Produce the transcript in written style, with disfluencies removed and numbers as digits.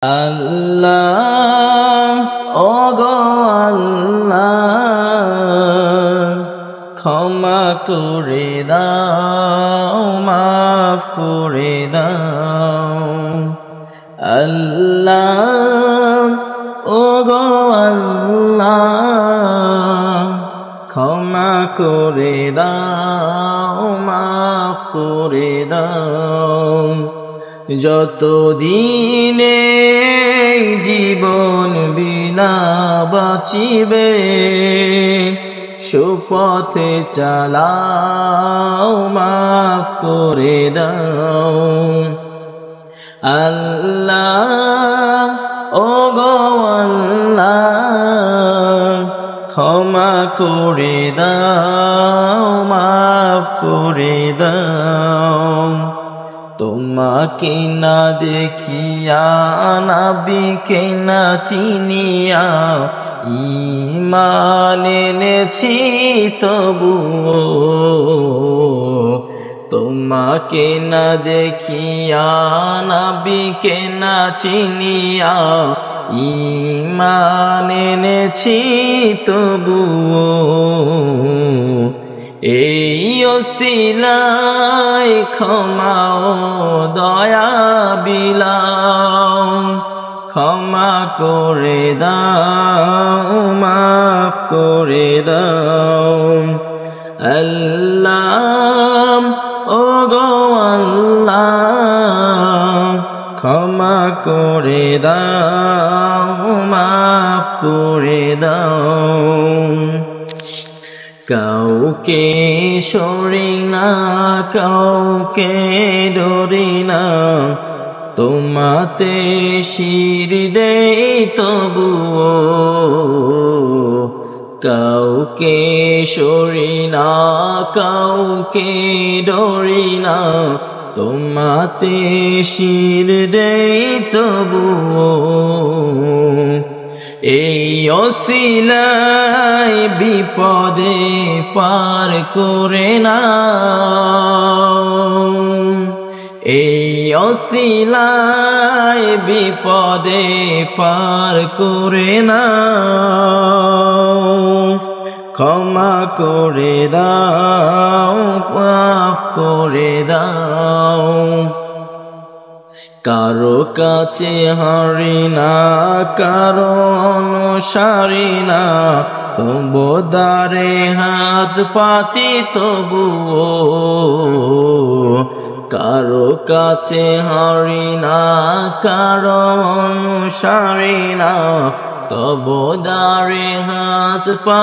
আল্লাহ ওগো আল্লাহ ক্ষমা করে দাও মাফ করে দাও আল্লাহ ওগো আল্লাহ ক্ষমা করে দাও মাফ করে দাও যতদিনে জীবন বিনা বাঁচিবে সুপথে চালাও মাফ করে দাও আল্লাহ ওগো আল্লাহ ক্ষমা করে দাও মাফ করে দাও তোমাকে না দেখিয়া নবীকে না চিনিয়া ঈমান এনেছি তবুও তোমাকে না দেখিয়া নবীকে না চিনিয়া ঈমান এনেছি তবুও এই ওসিলায় ক্ষমা ও দয়া বিলাও ক্ষমা করে দাও মাফ করে দাও আল্লাহ ওগো আল্লাহ ক্ষমা করে দাও মাফ করে দাও কাউকে সরি না কাউকে ডরি না তোমাতে শির দেই তবুও কাউকে সরি না কাউকে ডরি না তোমাতে শির দেই তবুও এই ওসিলায় বিপদে পার করে না এই ওসিলায় বিপদে পার করে না ক্ষমা করে দাও মাফ করে দাও কারো কাছে হারি না কারো অনুসারী না তবু দ্বারে হাত পাতি তবুও কারো কাছে হারি না কারো অনুসারী না তবু দ্বারে হাত পাতি